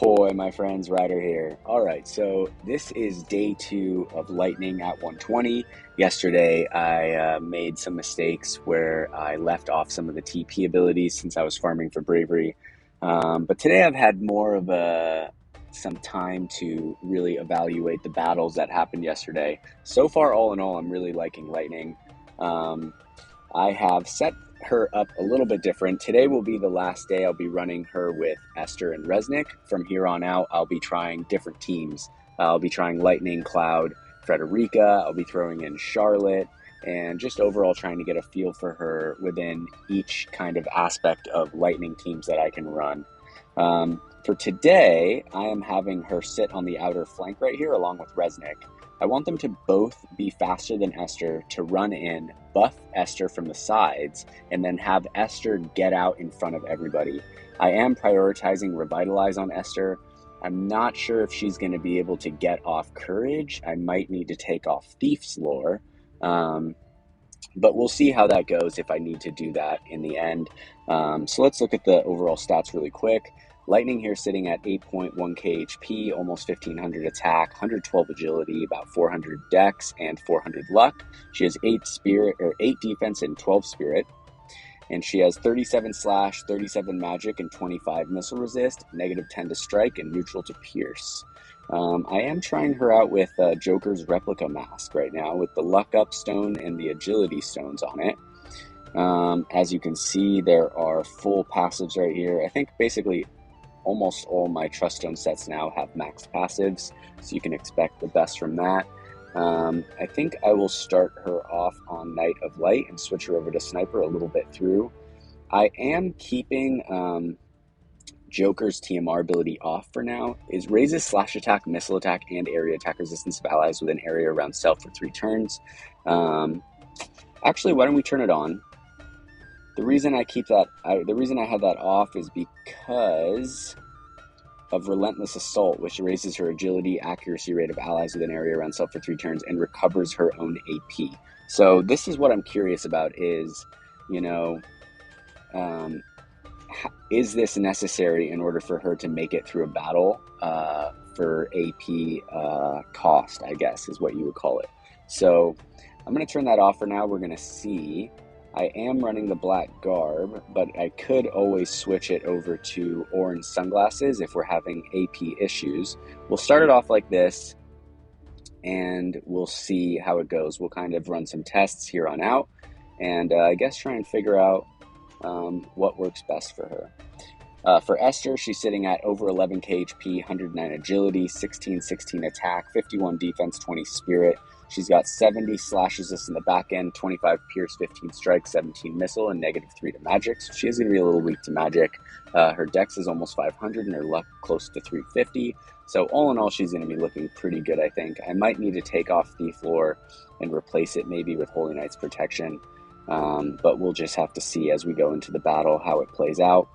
Ahoy, my friends, Ryder here. Alright, so this is day 2 of Lightning at 120. Yesterday, I made some mistakes where I left off some of the TP abilities since I was farming for Bravery. But today I've had more of some time to really evaluate the battles that happened yesterday. So far, all in all, I'm really liking Lightning. I have set her up a little bit different. Today will be the last day I'll be running her with Esther and Resnick. From here on out, I'll be trying different teams. I'll be trying Lightning, Cloud, Frederica. I'll be throwing in Charlotte, and just overall trying to get a feel for her within each kind of aspect of Lightning teams that I can run. For today, I am having her sit on the outer flank right here along with Resnick. I want them to both be faster than Esther to run in, buff Esther from the sides, and then have Esther get out in front of everybody. I am prioritizing Revitalize on Esther. I'm not sure if she's going to be able to get off Courage. I might need to take off Thief's Lore, but we'll see how that goes if I need to do that in the end. So let's look at the overall stats really quick. Lightning here sitting at 8.1k HP, almost 1500 attack, 112 agility, about 400 dex, and 400 luck. She has 8 defense and 12 spirit. And she has 37 slash, 37 magic, and 25 missile resist, negative 10 to strike, and neutral to pierce. I am trying her out with Joker's replica mask right now with the luck up stone and the agility stones on it. As you can see, there are full passives right here. I think basically almost all my Trust Stone sets now have maxed passives, so you can expect the best from that. I think I will start her off on Knight of Light and switch her over to Sniper a little bit through. I am keeping Joker's TMR ability off for now. It raises slash attack, missile attack, and area attack resistance of allies within area around self for 3 turns. Actually, why don't we turn it on? The reason I have that off is because of Relentless Assault, which raises her agility, accuracy rate of allies within area around self for 3 turns and recovers her own AP. So this is what I'm curious about is, is this necessary in order for her to make it through a battle for AP cost, I guess is what you would call it. So I'm going to turn that off for now. We're going to see. I am running the black garb, but I could always switch it over to orange sunglasses if we're having AP issues. We'll start it off like this, and we'll see how it goes. We'll kind of run some tests here on out, and I guess try and figure out what works best for her. For Esther, she's sitting at over 11k HP, 109 agility, 16 attack, 51 defense, 20 spirit. She's got 70 slash resist in the back end, 25 pierce, 15 strike, 17 missile, and negative 3 to magic. So she is going to be a little weak to magic. Her dex is almost 500 and her luck close to 350. So all in all, she's going to be looking pretty good, I think. I might need to take off Thief Lore and replace it maybe with Holy Knight's Protection. But we'll just have to see as we go into the battle how it plays out.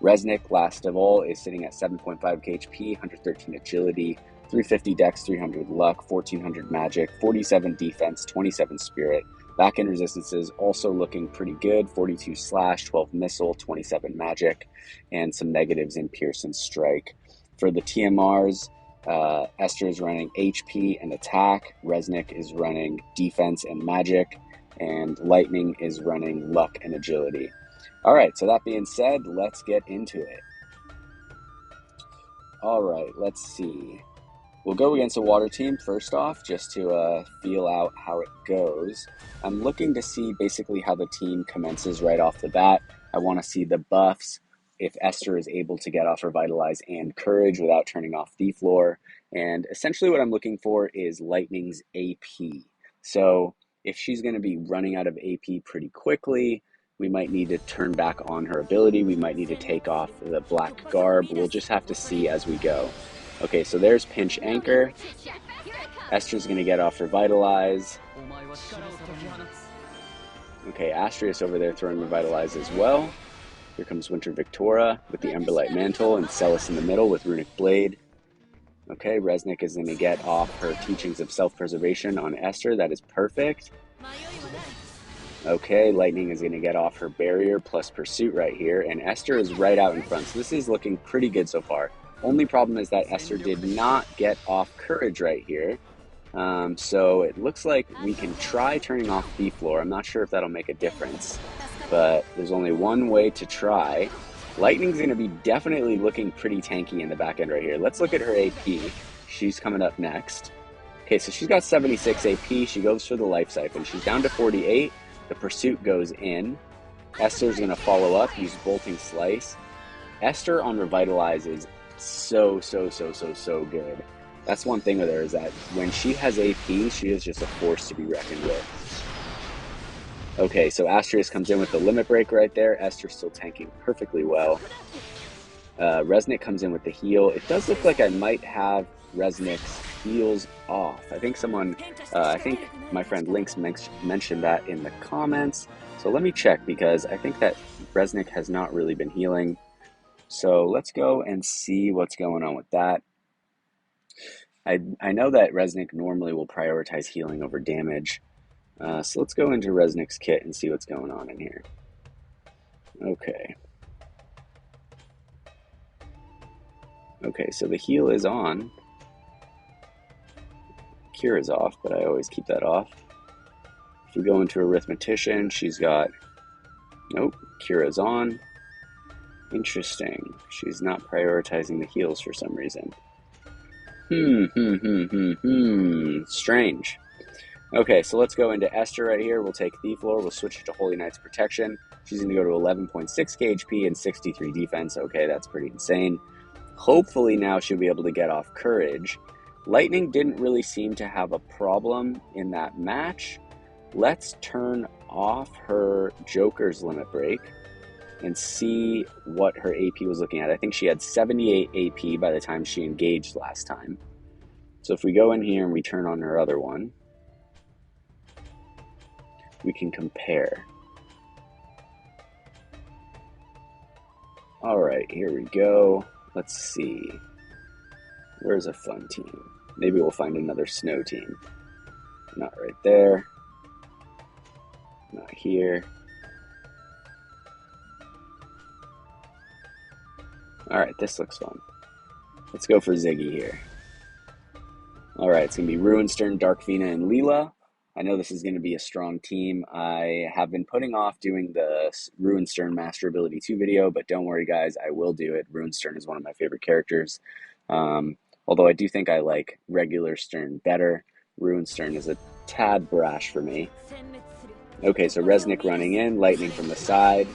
Resnick, last of all, is sitting at 7.5 HP, 113 agility, 350 dex, 300 luck, 1400 magic, 47 defense, 27 spirit. Back end resistances also looking pretty good, 42 slash, 12 missile, 27 magic, and some negatives in pierce and strike. For the TMRs, Esther is running HP and attack, Resnick is running defense and magic, and Lightning is running luck and agility. Alright, so that being said, let's get into it. Alright, let's see. We'll go against a water team first off, just to feel out how it goes. I'm looking to see basically how the team commences right off the bat. I want to see the buffs, if Esther is able to get off Revitalize and Courage without turning off Thief Lore. And essentially what I'm looking for is Lightning's AP. So if she's going to be running out of AP pretty quickly, we might need to turn back on her ability. We might need to take off the black garb. We'll just have to see as we go. Okay, so there's Pinch Anchor. Esther's going to get off Revitalize. Okay, Astrius over there throwing Revitalize as well. Here comes Winter Victoria with the Emberlight Mantle and Celis in the middle with Runic Blade. Okay, Resnick is going to get off her Teachings of Self-Preservation on Esther. That is perfect. Okay, Lightning is going to get off her Barrier plus Pursuit right here, and Esther is right out in front. So this is looking pretty good so far. Only problem is that Esther did not get off Courage right here. So it looks like we can try turning off Thief Floor. I'm not sure if that'll make a difference, but there's only one way to try. Lightning's going to be definitely looking pretty tanky in the back end right here. Let's look at her AP. She's coming up next. Okay, so she's got 76 AP. She goes for the Life Siphon. She's down to 48. The Pursuit goes in. Esther's going to follow up, use Bolting Slice. Esther on Revitalize is so good. That's one thing with her, is that when she has AP, she is just a force to be reckoned with. Okay, so Astraeus comes in with the Limit Break right there. Esther's still tanking perfectly well. Resnick comes in with the heal. It does look like I might have Resnick's heals off. I think my friend Lynx mentioned that in the comments. So let me check, because I think that Resnick has not really been healing. So let's go and see what's going on with that. I know that Resnick normally will prioritize healing over damage. So let's go into Resnick's kit and see what's going on in here. Okay. Okay, so the heal is on. Cure is off, but I always keep that off. If we go into Arithmetician, she's got... Nope, Cure is on. Interesting. She's not prioritizing the heals for some reason. Strange. Okay, so let's go into Esther right here. We'll take Thief Lore. We'll switch it to Holy Knight's Protection. She's going to go to 11.6 HP and 63 defense. Okay, that's pretty insane. Hopefully now she'll be able to get off Courage. Lightning didn't really seem to have a problem in that match. Let's turn off her Joker's Limit Break and see what her AP was looking at. I think she had 78 AP by the time she engaged last time. So if we go in here and we turn on her other one, we can compare. Alright, here we go. Let's see. Where's a fun team? Maybe we'll find another snow team. Not right there. Not here. Alright, this looks fun. Let's go for Ziggy here. Alright, it's going to be Ruinstern, Darkfina, and Leela. I know this is going to be a strong team. I have been putting off doing the Ruinstern Master Ability 2 video, but don't worry guys, I will do it. Ruinstern is one of my favorite characters. Although I do think I like regular Stern better. Ruinstern is a tad brash for me. Okay, so Resnick running in, Lightning from the side.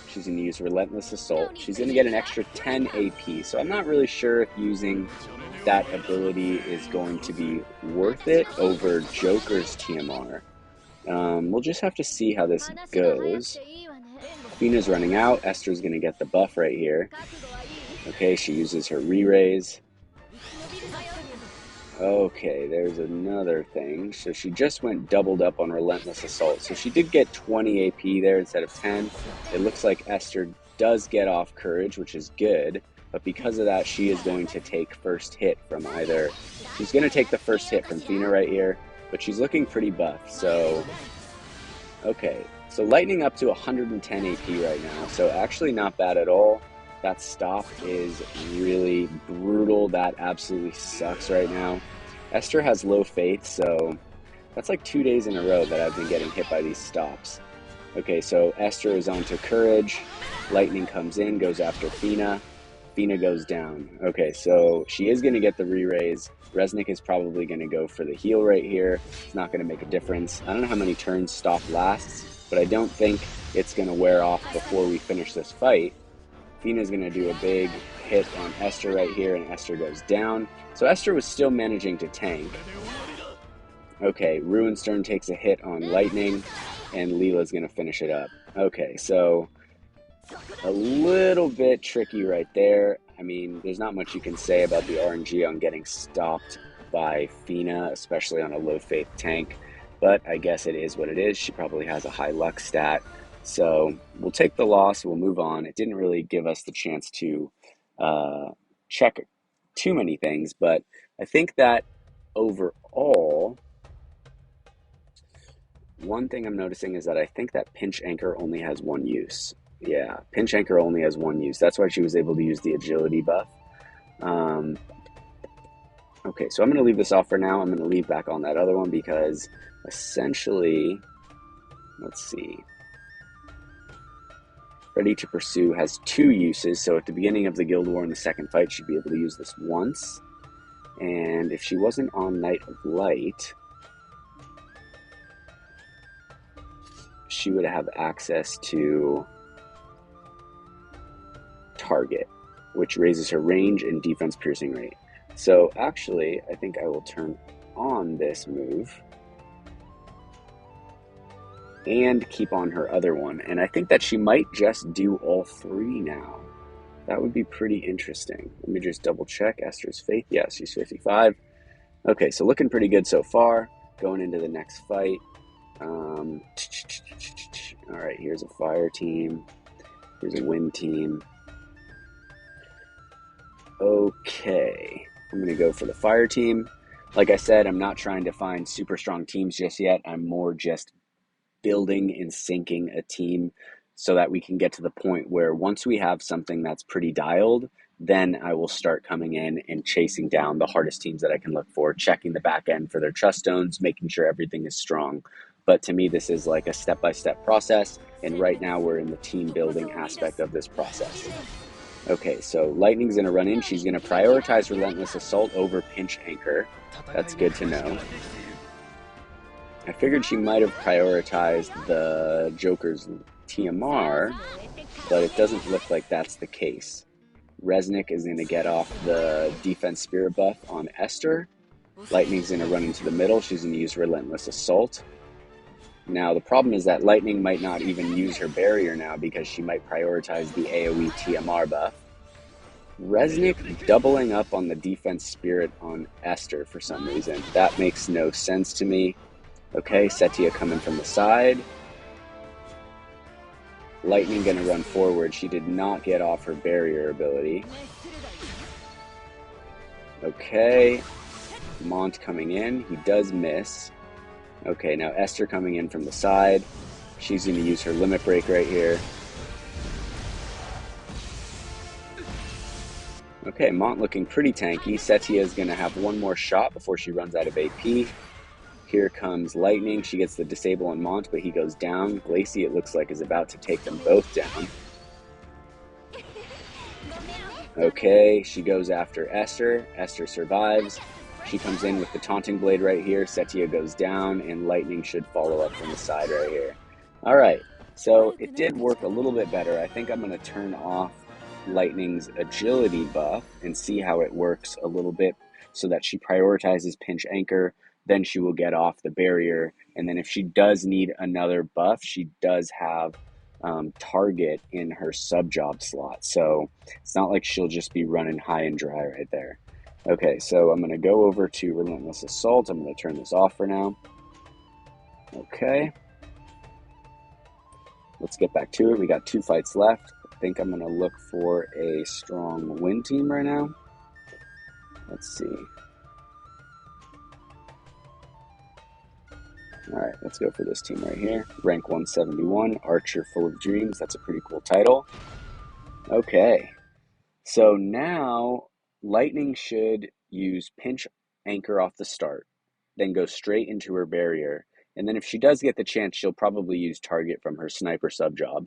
She's going to use Relentless Assault. She's going to get an extra 10 AP, so I'm not really sure if using that ability is going to be worth it over Joker's TMR. We'll just have to see how this goes. Fina's running out. Esther's going to get the buff right here. Okay, she uses her re-raise. Okay, there's another thing. So she just went doubled up on Relentless Assault. So she did get 20 AP there instead of 10. It looks like Esther does get off Courage, which is good. But because of that, she is going to take first hit from either... She's going to take the first hit from Fina right here. But she's looking pretty buff, so... Okay, so Lightning up to 110 AP right now. So actually not bad at all. That stop is really brutal. That absolutely sucks right now. Esther has low faith, so that's like 2 days in a row that I've been getting hit by these stops. Okay, so Esther is on to Courage. Lightning comes in, goes after Fina. Fina goes down. Okay, so she is going to get the re-raise. Resnick is probably going to go for the heal right here. It's not going to make a difference. I don't know how many turns stop lasts, but I don't think it's going to wear off before we finish this fight. Fina's going to do a big hit on Esther right here, and Esther goes down. So Esther was still managing to tank. Okay, Ruinstern takes a hit on Lightning, and Leela's going to finish it up. Okay, so a little bit tricky right there. I mean, there's not much you can say about the RNG on getting stopped by Fina, especially on a low faith tank. But I guess it is what it is. She probably has a high luck stat. So we'll take the loss, we'll move on. It didn't really give us the chance to check too many things, but I think that overall, one thing I'm noticing is that I think that Pinch Anchor only has one use. Yeah, Pinch Anchor only has one use. That's why she was able to use the agility buff. Okay, so I'm going to leave this off for now. I'm going to leave back on that other one because essentially, let's see. Ready to Pursue has 2 uses, so at the beginning of the Guild War in the second fight, she'd be able to use this once. And if she wasn't on Knight of Light, she would have access to Target, which raises her range and defense piercing rate. So actually, I think I will turn on this move and keep on her other one. And I think that she might just do all 3 now. That would be pretty interesting. Let me just double check Esther's Faith. Yeah, she's 55. Okay, so looking pretty good so far. Going into the next fight. All right, here's a fire team. Here's a wind team. Okay, I'm going to go for the fire team. Like I said, I'm not trying to find super strong teams just yet. I'm more just building and syncing a team so that we can get to the point where once we have something that's pretty dialed, then I will start coming in and chasing down the hardest teams that I can look for, checking the back end for their trust stones, making sure everything is strong. But to me, this is like a step-by-step process, and right now we're in the team building aspect of this process. Okay, so Lightning's going to run in. She's going to prioritize Relentless Assault over Pinch Anchor. That's good to know. I figured she might have prioritized the Joker's TMR, but it doesn't look like that's the case. Resnick is going to get off the defense spirit buff on Esther. Lightning's going to run into the middle. She's going to use Relentless Assault. Now, the problem is that Lightning might not even use her barrier now because she might prioritize the AoE TMR buff. Resnick doubling up on the defense spirit on Esther for some reason. That makes no sense to me. Okay, Setia coming from the side. Lightning going to run forward. She did not get off her barrier ability. Okay, Mont coming in. He does miss. Okay, now Esther coming in from the side. She's going to use her limit break right here. Okay, Mont looking pretty tanky. Setia is going to have one more shot before she runs out of AP. Here comes Lightning. She gets the disable on Mont, but he goes down. Glacy, it looks like, is about to take them both down. Okay, she goes after Esther. Esther survives. She comes in with the Taunting Blade right here. Setia goes down, and Lightning should follow up from the side right here. All right, so it did work a little bit better. I think I'm going to turn off Lightning's agility buff and see how it works a little bit so that she prioritizes Pinch Anchor. Then she will get off the barrier. And then if she does need another buff, she does have Target in her sub-job slot. So it's not like she'll just be running high and dry right there. Okay, so I'm going to go over to Relentless Assault. I'm going to turn this off for now. Okay. Let's get back to it. We got 2 fights left. I think I'm going to look for a strong win team right now. Let's see. All right, let's go for this team right here. Rank 171, Archer Full of Dreams. That's a pretty cool title. Okay, so now Lightning should use Pinch Anchor off the start, then go straight into her barrier. And then if she does get the chance, she'll probably use Target from her Sniper sub-job.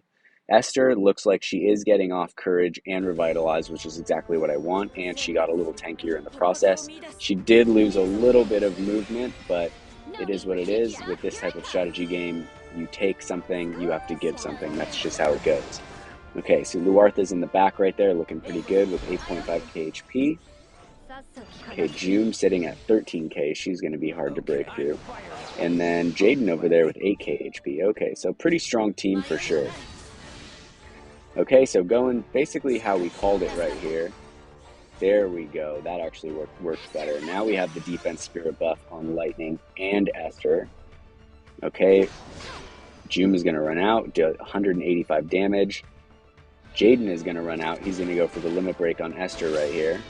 Esther looks like she is getting off Courage and Revitalize, which is exactly what I want, and she got a little tankier in the process. She did lose a little bit of movement, but it is what it is. With this type of strategy game, you take something, you have to give something. That's just how it goes. Okay, so Luartha's in the back right there, looking pretty good with 8.5k HP. Okay, June sitting at 13k. She's going to be hard to break through. And then Jaden over there with 8k HP. Okay, so pretty strong team for sure. Okay, so going basically how we called it right here. There we go. That actually worked better. Now we have the defense spirit buff on Lightning and Esther. Okay, June is going to run out, do 185 damage. Jaden is going to run out. He's going to go for the limit break on Esther right here.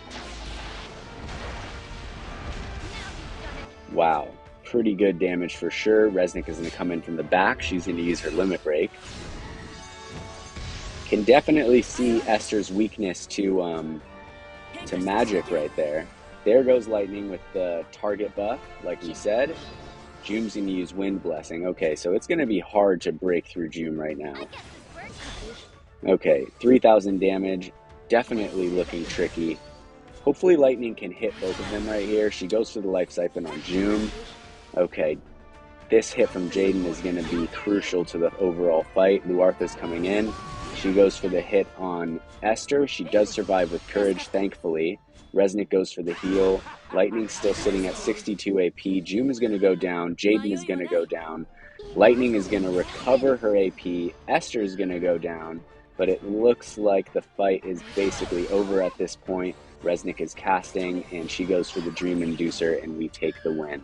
Wow, pretty good damage for sure. Resnick is going to come in from the back. She's going to use her limit break. Can definitely see Esther's weakness to to magic right there. There goes lightning with the target buff, like we said. Jume's going to use Wind Blessing. Okay, so it's going to be hard to break through Jume right now. Okay, 3,000 damage. Definitely looking tricky. Hopefully lightning can hit both of them right here. She goes for the life siphon on Jume. Okay, this hit from Jaden is going to be crucial to the overall fight. Luartha's coming in. She goes for the hit on Esther. She does survive with courage, thankfully. Resnick goes for the heal. Lightning's still sitting at 62 AP. Jume is going to go down. Jaden is going to go down. Lightning is going to recover her AP. Esther is going to go down. But it looks like the fight is basically over at this point. Resnick is casting, and she goes for the Dream Inducer, and we take the win.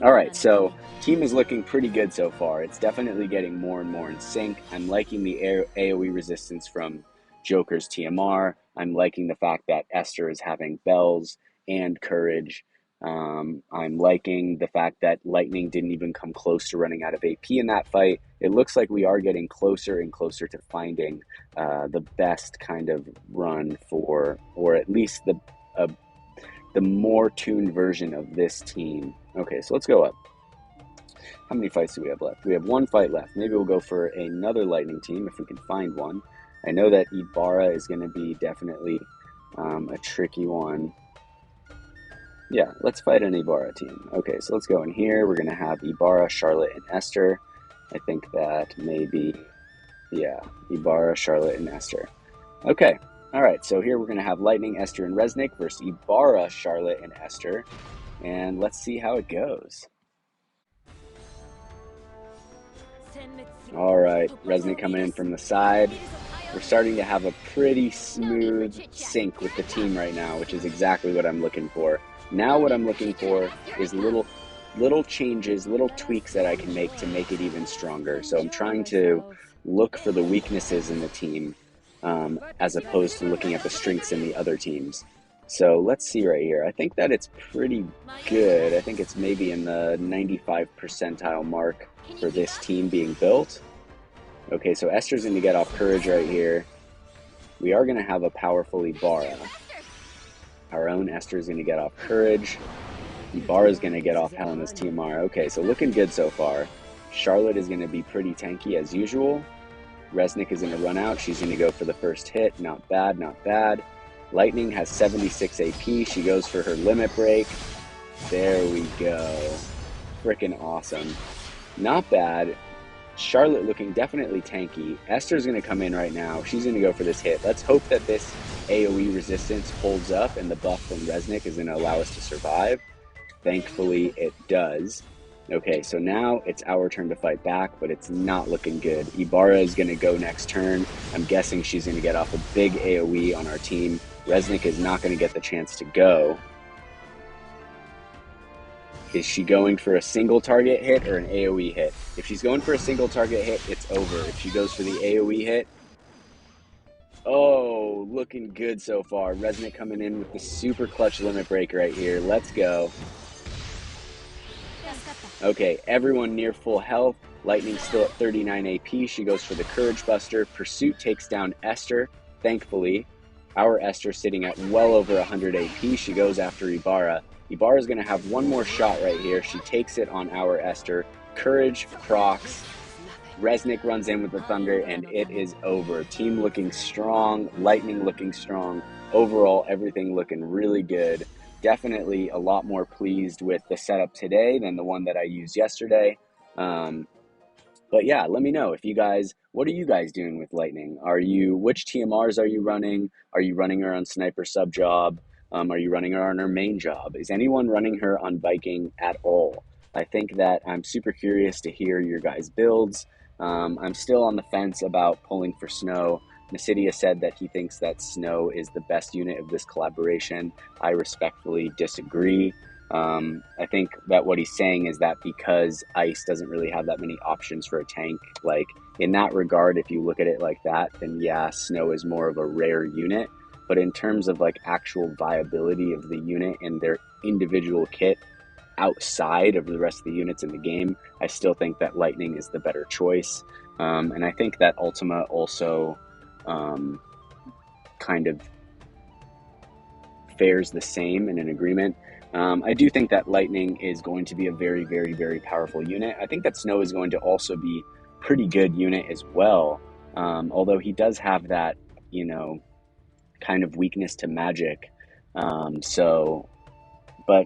All right, so team is looking pretty good so far. It's definitely getting more and more in sync. I'm liking the AoE resistance from Joker's TMR. I'm liking the fact that Esther is having bells and courage. I'm liking the fact that Lightning didn't even come close to running out of AP in that fight. It looks like we are getting closer and closer to finding the best kind of run for, or at least the more tuned version of this team. Okay, so let's go up. How many fights do we have left? We have one fight left. Maybe we'll go for another Lightning team if we can find one. I know that Ibarra is going to be definitely a tricky one. Yeah, let's fight an Ibarra team. Okay, so let's go in here. We're going to have Ibarra, Charlotte, and Esther. I think that maybe, yeah, Ibarra, Charlotte, and Esther. Okay, all right, so here we're going to have Lightning, Esther, and Resnick versus Ibarra, Charlotte, and Esther. And let's see how it goes. All right, Resnick coming in from the side. We're starting to have a pretty smooth sync with the team right now, which is exactly what I'm looking for. Now what I'm looking for is little changes, little tweaks that I can make to make it even stronger. So I'm trying to look for the weaknesses in the team as opposed to looking at the strengths in the other teams. So let's see right here. I think that it's pretty good. I think it's maybe in the 95 percentile mark for this team being built. Okay, so Esther's going to get off courage right here. We are going to have a powerful Ibarra. Our own Esther is going to get off courage. Ibarra is going to get off Helena's TMR. Okay, so looking good so far. Charlotte is going to be pretty tanky as usual. Resnick is going to run out. She's going to go for the first hit. Not bad, not bad. Lightning has 76 AP. She goes for her limit break. There we go. Freaking awesome. Not bad. Charlotte looking definitely tanky. Esther's going to come in right now. She's going to go for this hit. Let's hope that this AoE resistance holds up and the buff from Resnick is going to allow us to survive. Thankfully, it does. Okay, so now it's our turn to fight back, but it's not looking good. Ibarra is going to go next turn. I'm guessing she's going to get off a big AoE on our team. Resnick is not going to get the chance to go. Is she going for a single target hit or an AoE hit? If she's going for a single target hit, it's over. If she goes for the AoE hit, oh, looking good so far. Resnick coming in with the super clutch limit break right here. Let's go. Okay, everyone near full health. Lightning still at 39 AP. She goes for the Courage Buster. Pursuit takes down Esther, thankfully. Our Esther sitting at well over 100 AP. She goes after Ibarra. Ibarra is going to have one more shot right here. She takes it on our Esther. Courage procs. Resnick runs in with the Thunder, and it is over. Team looking strong. Lightning looking strong. Overall, everything looking really good. Definitely a lot more pleased with the setup today than the one that I used yesterday. But yeah, let me know if you guys, what are you guys doing with Lightning? Which TMRs are you running? Are you running her on Sniper Sub Job? Are you running her on her main job? Is anyone running her on Viking at all? I think that I'm super curious to hear your guys' builds. I'm still on the fence about pulling for Snow. Nasidia said that he thinks that Snow is the best unit of this collaboration. I respectfully disagree. I think that what he's saying is that because Ice doesn't really have that many options for a tank, like in that regard, if you look at it like that, then yeah, Snow is more of a rare unit. But in terms of like actual viability of the unit and their individual kit outside of the rest of the units in the game, I still think that Lightning is the better choice. And I think that Ultima also kind of fares the same in an agreement. I do think that Lightning is going to be a very, very, very powerful unit. I think that Snow is going to also be pretty good unit as well. Although he does have that, you know, kind of weakness to magic. But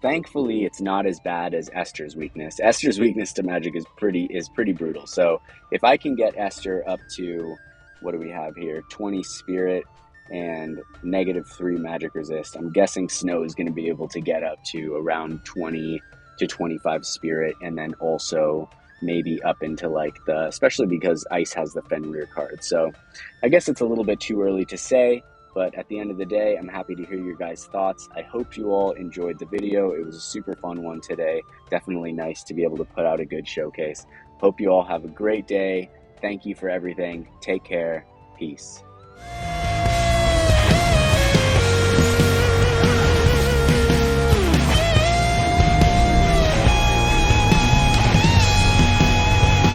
thankfully it's not as bad as Esther's weakness. Esther's weakness to magic is pretty brutal. So if I can get Esther up to, what do we have here? 20 spirit and -3 magic resist. I'm guessing Snow is going to be able to get up to around 20 to 25 spirit, and then also maybe up into like the, especially because Ice has the Fenrir card. So I guess it's a little bit too early to say, but at the end of the day, I'm happy to hear your guys' thoughts. I hope you all enjoyed the video. It was a super fun one today. Definitely nice to be able to put out a good showcase. Hope you all have a great day. Thank you for everything. Take care. Peace.